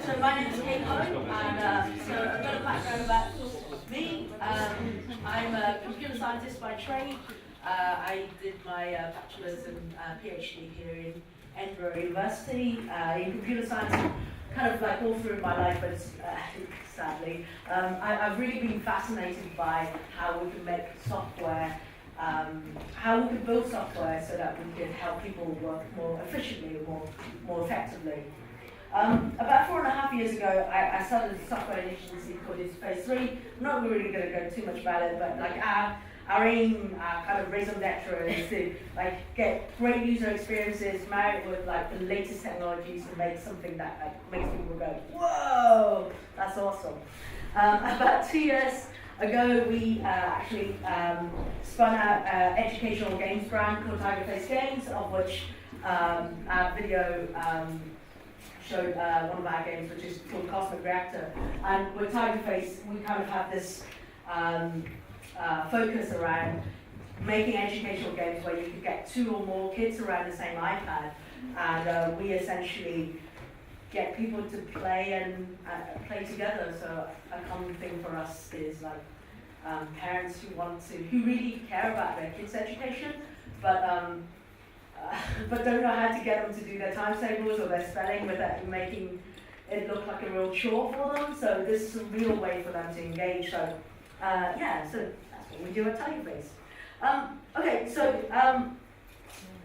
So my name is Keiko, and so a bit of background about me. I'm a computer scientist by trade. I did my bachelor's and PhD here in Edinburgh University in computer science, kind of like all through my life, but sadly, I've really been fascinated by how we can make software, how we can build software so that we can help people work more efficiently and more effectively. About 4.5 years ago, I started a software agency called Phase 3. I'm not really going to go too much about it, but like our aim, kind of raison d'etre, is to like get great user experiences, marry it with like the latest technologies to make something that like makes people go, whoa, that's awesome. About 2 years ago, we actually spun out an educational games brand called Tiger Face Games, of which our video showed one of our games, which is called Cosmic Reactor. And with Tiger Face, we kind of have this focus around making educational games where you could get 2 or more kids around the same iPad, and we essentially get people to play and play together. So a common thing for us is like parents who really care about their kids' education, but don't know how to get them to do their timetables or their spelling without making it look like a real chore for them. So this is a real way for them to engage. So yeah, so that's what we do at Tigerface. Okay, so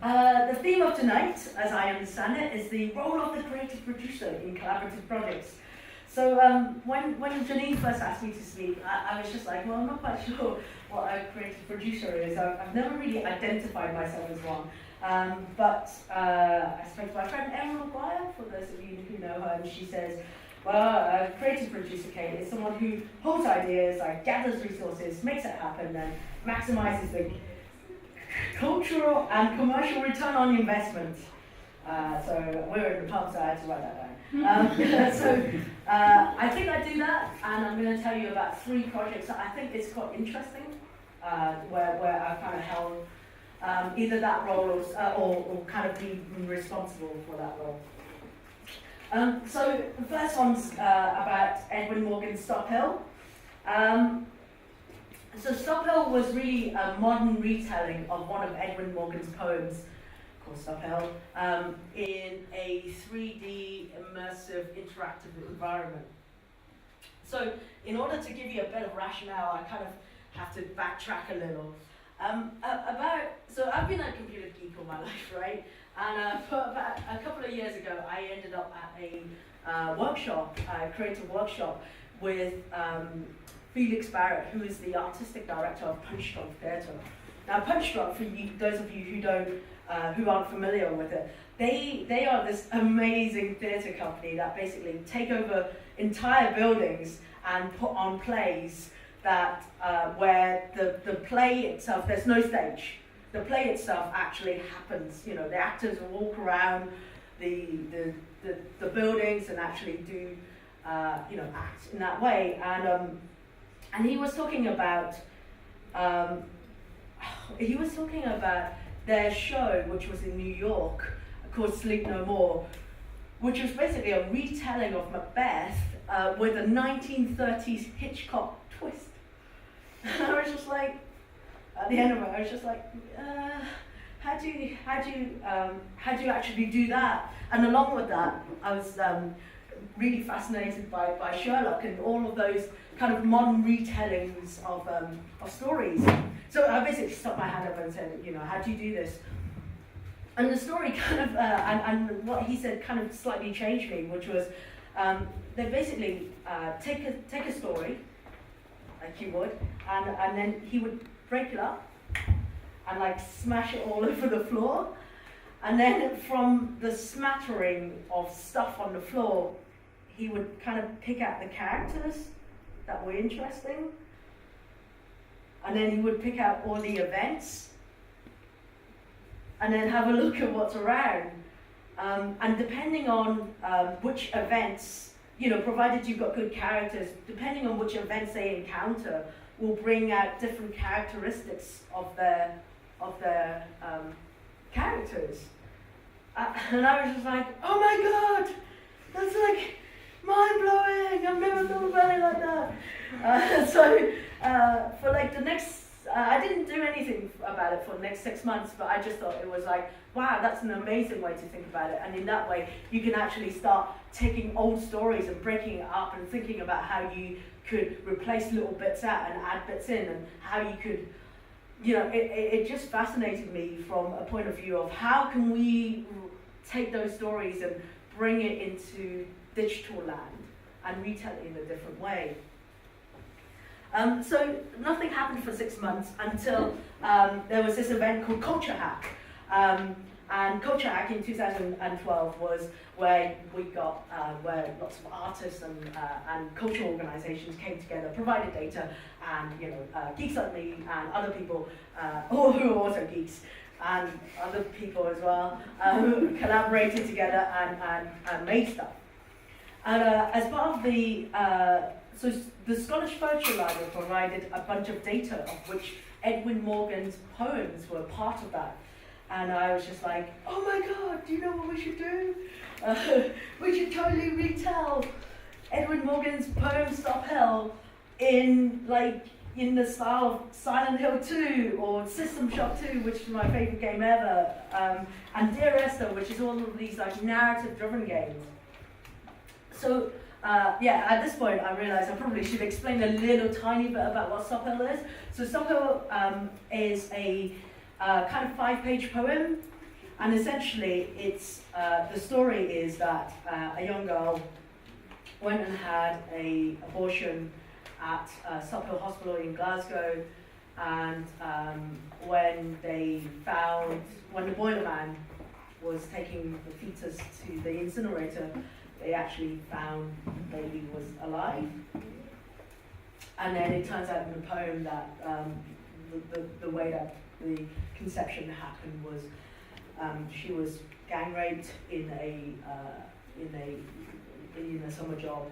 the theme of tonight, as I understand it, is the role of the creative producer in collaborative projects. So when Janine first asked me to speak, I was just like, well, I'm not quite sure what a creative producer is. I've never really identified myself as one. But I spoke to my friend Erin McGuire, for those of you who know her, and she says, well, a creative producer, Kate, is someone who holds ideas, like gathers resources, makes it happen, and maximizes the cultural and commercial return on investment. So we're in the pub, so I had to write that down. So I think I do that, and I'm going to tell you about 3 projects that I think is quite interesting, where I've kind of held either that role or kind of been responsible for that role. So the first one's about Edwin Morgan's Stop Hill. So Stop Hill was really a modern retelling of one of Edwin Morgan's poems, called Stop Hill, in a 3D immersive interactive environment. So in order to give you a bit of rationale, I kind of have to backtrack a little. So I've been a computer geek all my life, right? And for about a couple of years ago, I ended up at a workshop, a creative workshop, with Felix Barrett, who is the artistic director of Punch Drunk Theatre. Now, Punch Drunk, for you, those of you who aren't familiar with it, they are this amazing theatre company that basically take over entire buildings and put on plays that where the play itself, there's no stage. The play itself actually happens. You know, the actors will walk around the buildings and actually do act in that way. And he was talking about their show, which was in New York, called Sleep No More, which was basically a retelling of Macbeth with a 1930s Hitchcock twist. And I was just like, at the end of it, I was just like, how do you actually do that? And along with that, I was really fascinated by Sherlock and all of those kind of modern retellings of stories. So I basically stuck my hand up and said, how do you do this? And the story kind of, and what he said kind of slightly changed me, which was, they basically take a story, like you would, and then he would break it up and like smash it all over the floor, and then from the smattering of stuff on the floor, he would kind of pick out the characters that were interesting, and then he would pick out all the events, and then have a look at what's around, and depending on which events, provided you've got good characters, depending on which events they encounter, will bring out different characteristics of their characters. And I was just like, oh my god, that's like mind blowing, I've never thought about it like that. For like the next, I didn't do anything about it for the next 6 months, but I just thought it was like, wow, that's an amazing way to think about it. And in that way, you can actually start taking old stories and breaking it up and thinking about how you could replace little bits out and add bits in, and how you could, it just fascinated me from a point of view of how can we take those stories and bring it into digital land and retell it in a different way. So nothing happened for 6 months until there was this event called Culture Hack. And Culture Hack in 2012 was where we got, where lots of artists and cultural organizations came together, provided data, and geeks like me and other people who are also geeks, and other people as well, collaborated together and made stuff. And as part of the, so the Scottish Poetry Library provided a bunch of data, of which Edwin Morgan's poems were part of that. And I was just like, oh my God, do you know what we should do? We should totally retell Edwin Morgan's poem Stop Hell in the style of Silent Hill 2 or System Shock 2, which is my favorite game ever, and Dear Esther, which is all of these like narrative-driven games. So at this point I realized I probably should explain a little tiny bit about what Stop Hell is. So Stop Hell is a kind of 5-page poem, and essentially it's the story is that a young girl went and had an abortion at Stop Hill Hospital in Glasgow, and when the boiler man was taking the fetus to the incinerator, they actually found the baby was alive. And then it turns out in the poem that the way that the conception happened was she was gang raped in a summer job.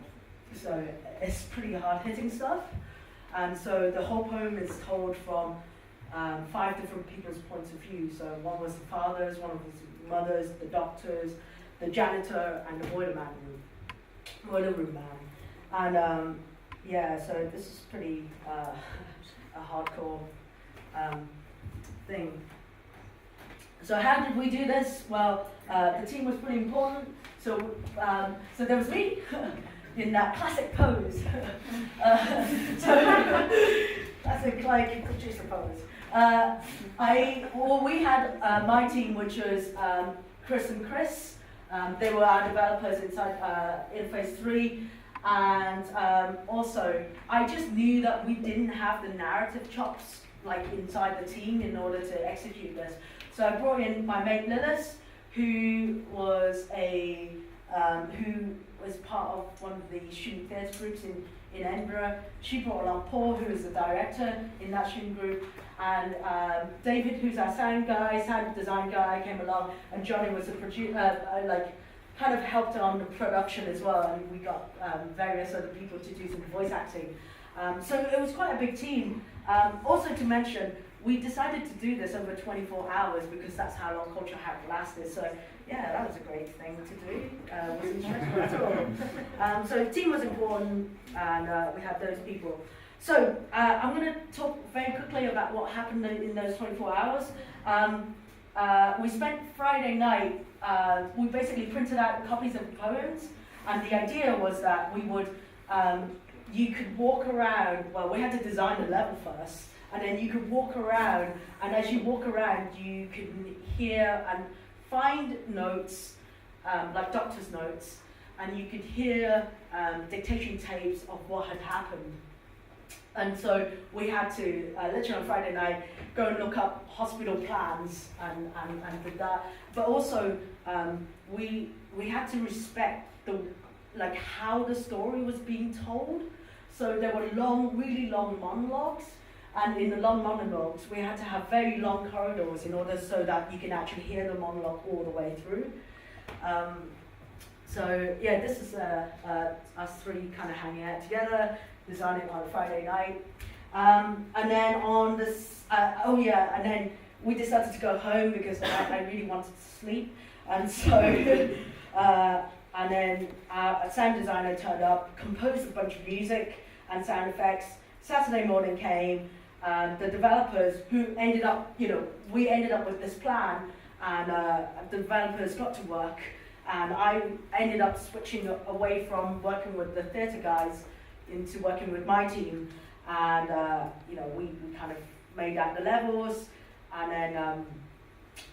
So it's pretty hard-hitting stuff. And so the whole poem is told from 5 different people's points of view. So one was the father's, one was the mother's, the doctor's, the janitor, and the boiler room man. And so this is pretty a hardcore thing. So how did we do this? Well, the team was pretty important. So there was me in that classic pose. Classic like producer pose. We had my team, which was Chris and Chris. They were our developers inside Interface 3. And also, I just knew that we didn't have the narrative chops like inside the team in order to execute this. So I brought in my mate Lilith, who was part of one of the student theatre groups in Edinburgh. She brought along Paul, who is the director in that student group, and David, who's our sound design guy, came along, and Johnny was the producer, kind of helped on the production as well, and we got various other people to do some voice acting. So it was quite a big team. Also to mention, we decided to do this over 24 hours because that's how long Culture Hack lasted. So yeah, that was a great thing to do. Wasn't stressful at all. So the team was important, and we had those people. So I'm going to talk very quickly about what happened in those 24 hours. We spent Friday night, we basically printed out copies of poems, and the idea was that we would, you could walk around, well, we had to design the level first, and then you could walk around, and as you walk around, you could hear and find notes, like doctor's notes, and you could hear dictation tapes of what had happened. And so we had to, literally on Friday night, go and look up hospital plans and did that. But also, we had to respect how the story was being told. So there were really long monologues. And in the long monologues, we had to have very long corridors in order so that you can actually hear the monologue all the way through. So yeah, this is us three kind of hanging out together, designing on a Friday night. And then on this, and then we decided to go home because I really wanted to sleep. And so and then a sound designer turned up, composed a bunch of music and sound effects. Saturday morning came, the developers who ended up, we ended up with this plan, and the developers got to work, and I ended up switching away from working with the theatre guys into working with my team, and we kind of made out the levels, and then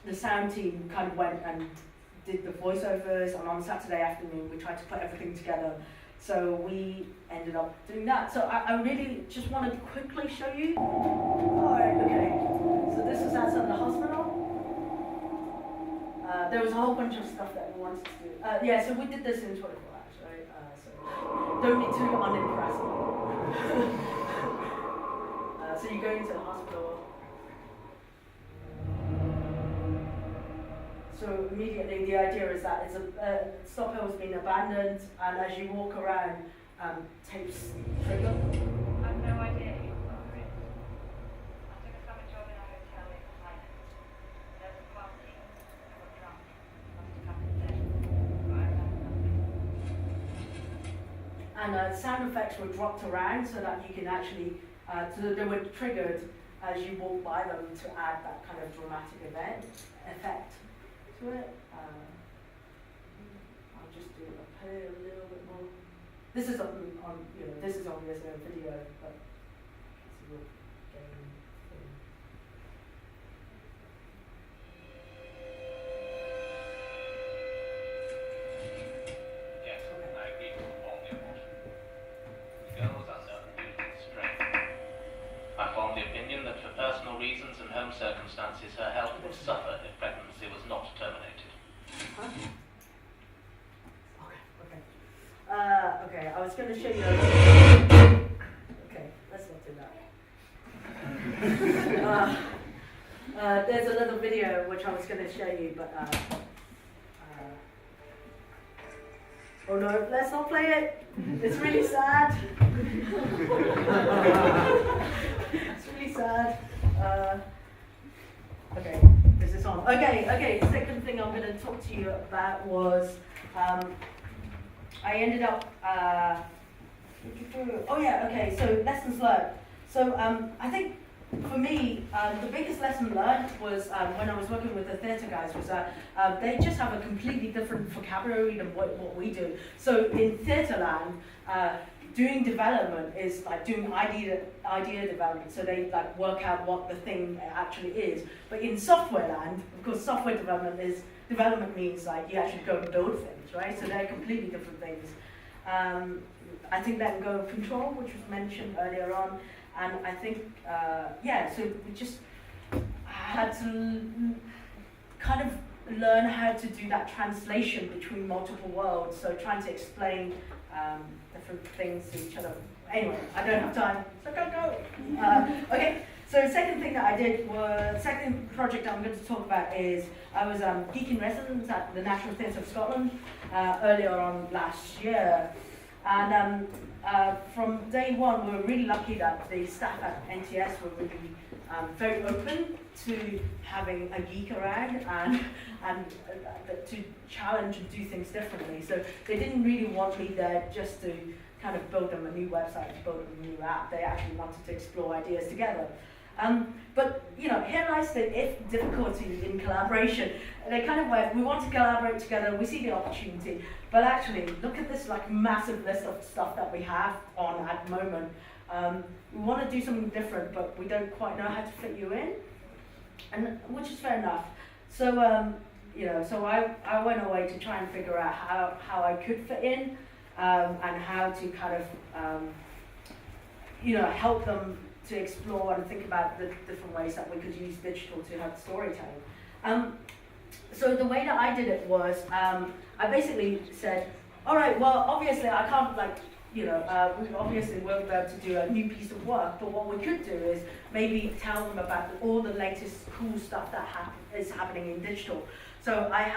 the sound team kind of went and did the voiceovers, and on Saturday afternoon we tried to put everything together. So we ended up doing that. So I really just wanted to quickly show you. Alright, okay. So this was outside the hospital. There was a whole bunch of stuff that we wanted to do. Yeah, so we did this in 24 hours, right? So don't be too unimpressive. So you go into the hospital. So immediately the idea is that it's a Stop Hill has been abandoned, and as you walk around, tapes trigger. I have no idea you were it. I took a summer job in a hotel in Thailand. There was a party, I got drunk, must have come instead. But I remember And sound effects were dropped around so that you can actually, so that they were triggered as you walk by them to add that kind of dramatic effect to it. I'll just do a little bit more. This is on this is only as a video, but this is all getting thing. Yes, I agree to form the abortion. The girl was under unusual strain. I formed the opinion that for personal reasons and home circumstances her health would suffer if pregnancy was not terminated. Huh? Okay, I was going to show you. Okay, let's not do that. There's a little video which I was going to show you, but oh no, let's not play it. It's really sad. It's really sad. Okay, is this on? Okay. Second thing I'm going to talk to you about was. I ended up, so lessons learned. So I think for me, the biggest lesson learned was when I was working with the theatre guys was that they just have a completely different vocabulary than what we do. So in theatre land, doing development is like doing idea development, so they like work out what the thing actually is. But in software land, of course, software development means like you actually go and build things, right? So they're completely different things. I think that go control, which was mentioned earlier on, and I think so we just had to kind of learn how to do that translation between multiple worlds. So trying to explain different things to each other. Anyway, I don't have time, so go. Okay. So the second thing that I did was, second project I'm going to talk about is, I was geek in residence at the National Theatre of Scotland earlier on last year. And from day one, we were really lucky that the staff at NTS were really very open to having a geek around and to challenge and do things differently. So they didn't really want me there just to kind of build them a new website, to build them a new app. They actually wanted to explore ideas together. But here lies the difficulty in collaboration. They kind of went, we want to collaborate together, we see the opportunity, but actually look at this like massive list of stuff that we have on at the moment. We want to do something different, but we don't quite know how to fit you in, and which is fair enough. So so I went away to try and figure out how I could fit in, and how to kind of help them to explore and think about the different ways that we could use digital to have storytelling. So the way that I did it was, I basically said, all right, well, obviously I can't we obviously won't be able to do a new piece of work, but what we could do is maybe tell them about all the latest cool stuff that is happening in digital. So I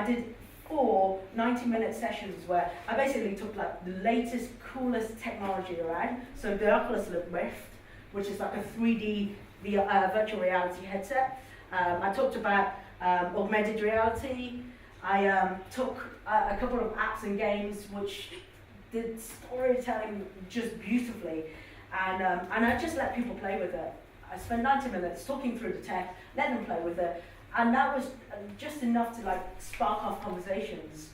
did 4 90-minute sessions where I basically took like the latest, coolest technology around. So the Oculus Rift, which is like a 3D virtual reality headset. I talked about augmented reality. I took a couple of apps and games which did storytelling just beautifully, and I just let people play with it. I spent 90 minutes talking through the tech, let them play with it, and that was just enough to like spark off conversations.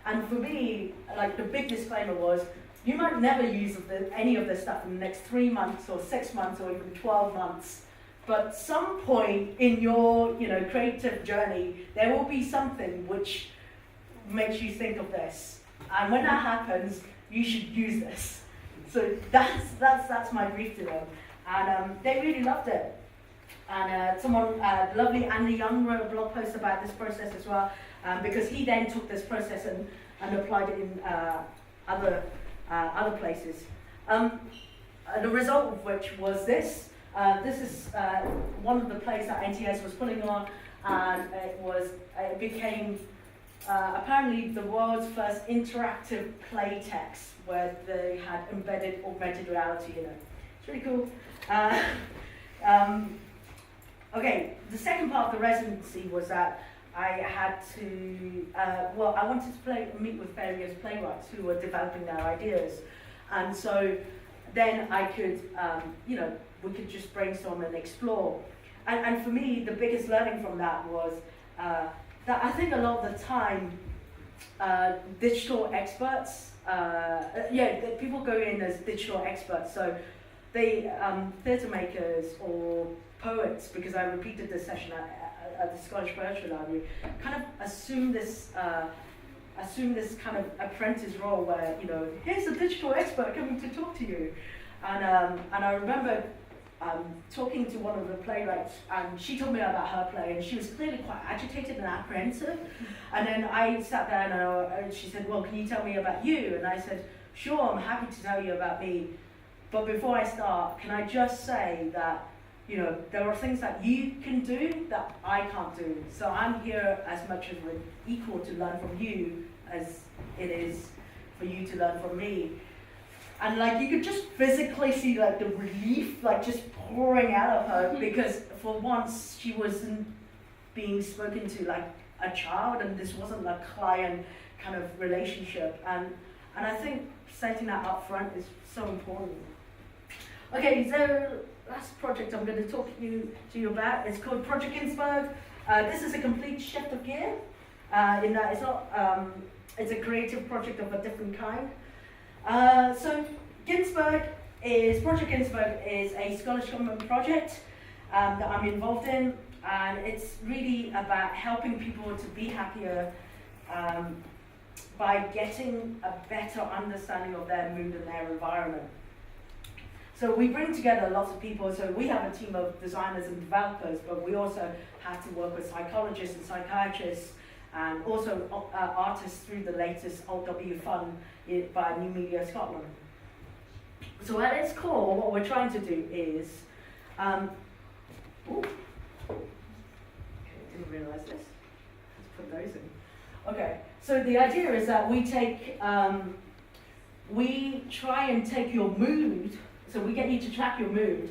And for me, like the big disclaimer was, you might never use any of this stuff in the next 3 months or 6 months or even 12 months, but some point in your creative journey, there will be something which makes you think of this. And when that happens, you should use this. So that's my brief to them. And they really loved it. And someone, lovely Andy Young, wrote a blog post about this process as well, because he then took this process and applied it in other places. The result of which was this. This is one of the plays that NTS was putting on, and it became apparently the world's first interactive play text where they had embedded augmented reality in it. It's really cool. Okay, the second part of the residency was that I had to, I wanted to meet with various playwrights who were developing their ideas. And so then I could, we could just brainstorm and explore. And for me, the biggest learning from that was that I think a lot of the time, digital experts, people go in as digital experts. So they, theatre makers or poets, because I repeated this session at the Scottish Poetry Library, kind of assume this kind of apprentice role where, here's a digital expert coming to talk to you. And I remember talking to one of the playwrights, and she told me about her play, and she was clearly quite agitated and apprehensive. And then I sat there and she said, well, can you tell me about you? And I said, sure, I'm happy to tell you about me. But before I start, can I just say that, there are things that you can do that I can't do. So I'm here as much as an equal to learn from you as it is for you to learn from me. And like you could just physically see like the relief like just pouring out of her, because for once she wasn't being spoken to like a child, and this wasn't a client kind of relationship. And I think setting that up front is so important. Okay, so last project I'm going to talk to you about is called Project Ginsberg. This is a complete shift of gear in that it's not, it's a creative project of a different kind. So Project Ginsberg is a Scottish Government project that I'm involved in, and it's really about helping people to be happier by getting a better understanding of their mood and their environment. So we bring together lots of people. So we have a team of designers and developers, but we also have to work with psychologists and psychiatrists, and also artists through the latest OLW fund by New Media Scotland. So at its core, what we're trying to do is, didn't realise this. Let's put those in. Okay, so the idea is that we try and take your mood. So we get you to track your mood,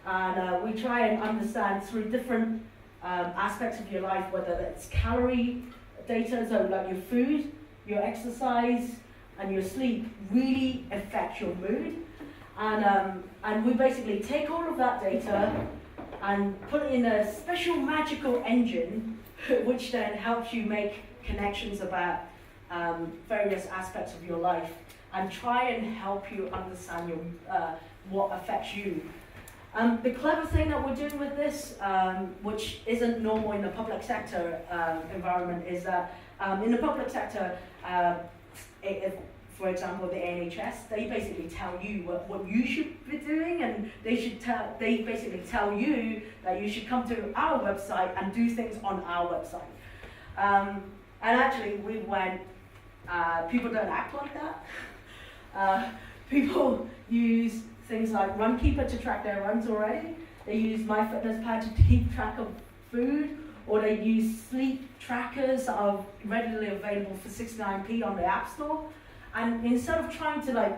and we try and understand through different aspects of your life, whether that's calorie data, so like your food, your exercise, and your sleep really affect your mood. And we basically take all of that data and put it in a special magical engine, which then helps you make connections about various aspects of your life, and try and help you understand what affects you. The clever thing that we're doing with this, which isn't normal in the public sector environment, is that in the public sector, for example, the NHS, they basically tell you what you should be doing, and they basically tell you that you should come to our website and do things on our website. And actually, we went, people don't act like that. People use things like Runkeeper to track their runs already. They use MyFitnessPal to keep track of food, or they use sleep trackers that are readily available for 69p on the App Store. And instead of trying to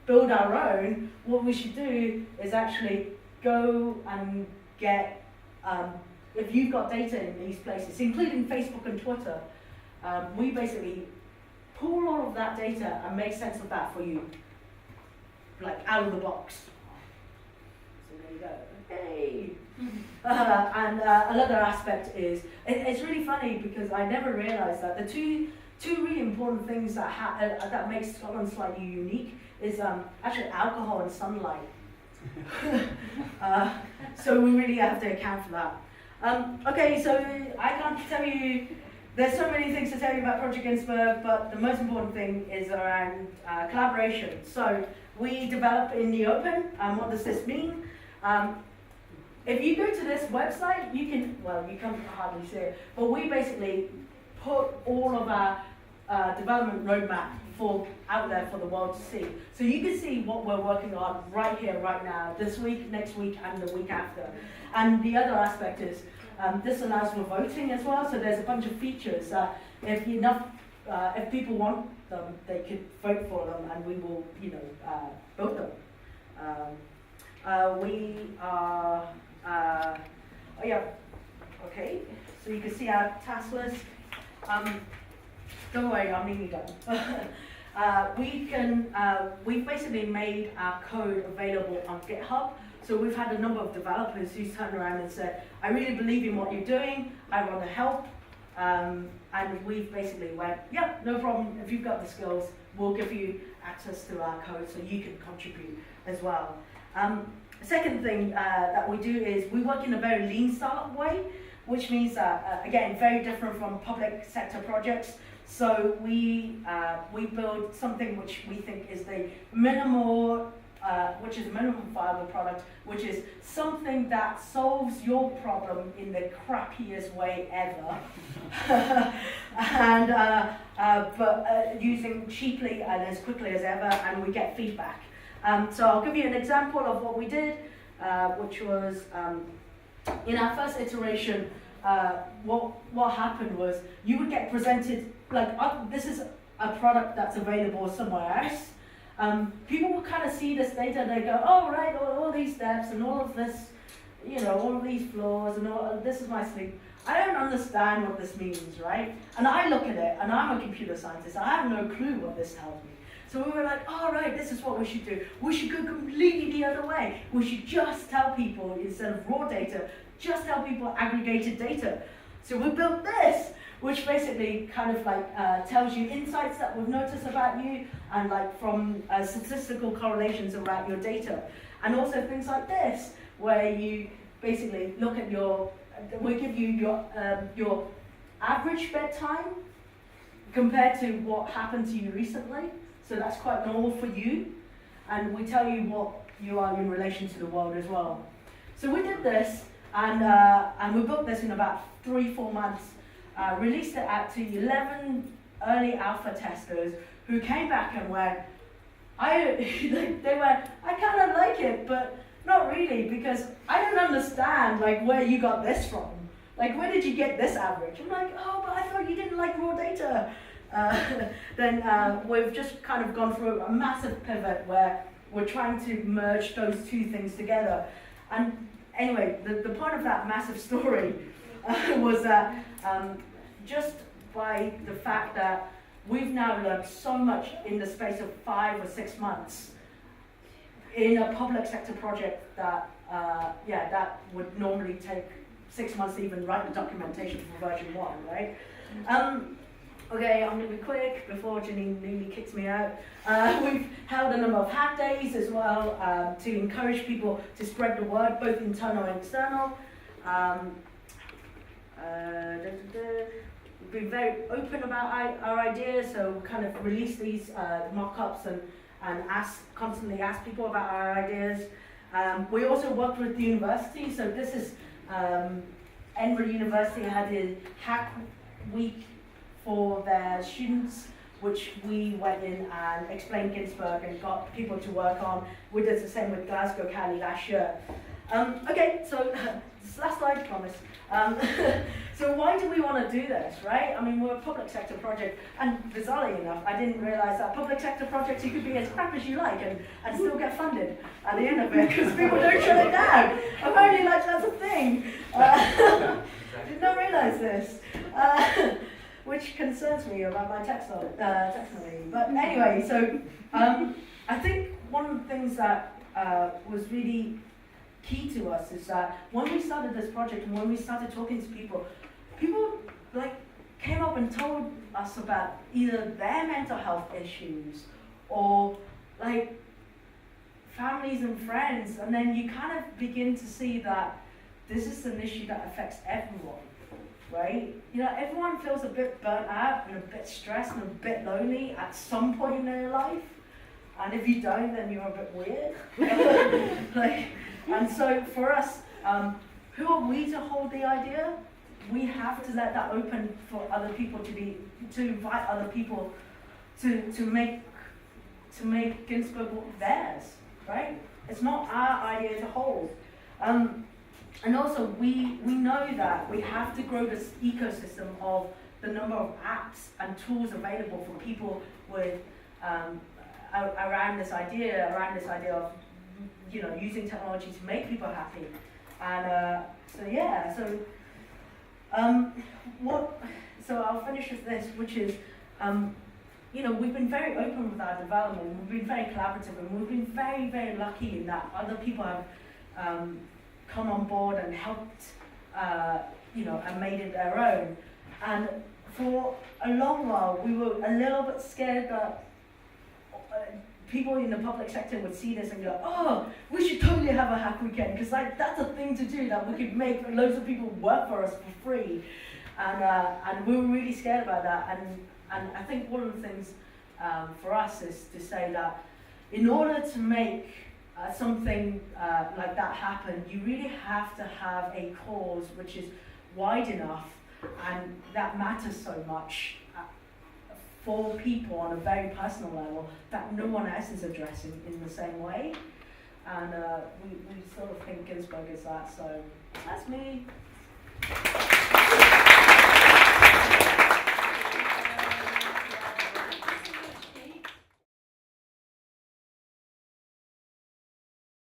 build our own, what we should do is actually go and get, if you've got data in these places, including Facebook and Twitter, we basically pull all of that data and make sense of that for you, like out of the box. So there you go. Hey. And another aspect is, it's really funny because I never realised that the two really important things that makes Scotland slightly unique is actually alcohol and sunlight. So we really have to account for that. Okay, so I can't tell you, there's so many things to tell you about Project Ginsberg, but the most important thing is around collaboration. So we develop in the open, and what does this mean? If you go to this website, you can, well, you can't hardly see it, but we basically put all of our development roadmap out there for the world to see. So you can see what we're working on right here, right now, this week, next week, and the week after. And the other aspect is, this allows for voting as well, so there's a bunch of features. If people want them, they could vote for them, and we will, vote them. We are, oh yeah, okay, so you can see our task list. Don't worry, I'm nearly done. We've basically made our code available on GitHub. So we've had a number of developers who turned around and said, I really believe in what you're doing, I want to help. And we've basically went, yep, no problem, if you've got the skills, we'll give you access to our code so you can contribute as well. Second thing that we do is we work in a very lean startup way, which means that, again, very different from public sector projects. So we build something which we think is the minimum viable product, which is something that solves your problem in the crappiest way ever, but using cheaply and as quickly as ever, and we get feedback. So I'll give you an example of what we did, which was in our first iteration. What happened was you would get presented, like, this is a product that's available somewhere else. People will kind of see this data and they go, oh, right, all these steps and all of this, all of these floors and all, this is my sleep. I don't understand what this means, right? And I look at it, and I'm a computer scientist, I have no clue what this tells me. So we were like, oh, right, this is what we should do. We should go completely the other way. We should just tell people, instead of raw data, just tell people aggregated data. So we built this, which basically kind of like tells you insights that we've noticed about you, and like from statistical correlations about your data. And also things like this, where you basically look at we give you your average bedtime compared to what happened to you recently. So that's quite normal for you. And we tell you what you are in relation to the world as well. So we did this, and we built this in about 3-4 months. Released it out to 11 early alpha testers who came back and went, I kind of like it, but not really, because I don't understand where you got this from. Where did you get this average? I'm like, oh, but I thought you didn't like raw data. Then we've just kind of gone through a massive pivot where we're trying to merge those two things together. And anyway, the point of that massive story was that just by the fact that we've now learned so much in the space of 5 or 6 months in a public sector project that that would normally take 6 months to even write the documentation for version 1, right? Okay, I'm going to be quick before Janine nearly kicks me out. We've held a number of hack days as well to encourage people to spread the word, both internal and external. We've been very open about our ideas, so we kind of release these mock-ups and constantly ask people about our ideas. We also worked with the university, so this is Edinburgh University had a hack week for their students, which we went in and explained Ginsberg and got people to work on. We did the same with Glasgow Cali last year. Okay, so this last slide, promise. So why do we want to do this, right? I mean, we're a public sector project, and bizarrely enough, I didn't realise that public sector projects, you could be as crap as you like and still get funded at the end of it, because people don't shut it down. Apparently, that's a thing. Did not realise this. which concerns me about my taxonomy. But anyway, so I think one of the things that was really key to us is that when we started this project and when we started talking to people like came up and told us about either their mental health issues or like families and friends, and then you kind of begin to see that this is an issue that affects everyone, right? You know, everyone feels a bit burnt out and a bit stressed and a bit lonely at some point in their life, and if you don't, then you're a bit weird. Like, and so for us, who are we to hold the idea? We have to let that open for other people to invite other people to make Ginsberg theirs, right? It's not our idea to hold. And also we know that we have to grow this ecosystem of the number of apps and tools available for people with around this idea of, you know, using technology to make people happy. And so I'll finish with this, which is, you know, we've been very open with our development, we've been very collaborative, and we've been very, very lucky in that other people have come on board and helped, you know, and made it their own. And for a long while, we were a little bit scared that people in the public sector would see this and go, oh, we should totally have a hack weekend, because like that's a thing to do, that we could make loads of people work for us for free. And we were really scared about that. And I think one of the things for us is to say that in order to make something like that happen, you really have to have a cause which is wide enough and that matters so much for people on a very personal level that no one else is addressing in the same way. And we sort of think Ginsberg is that, so that's me.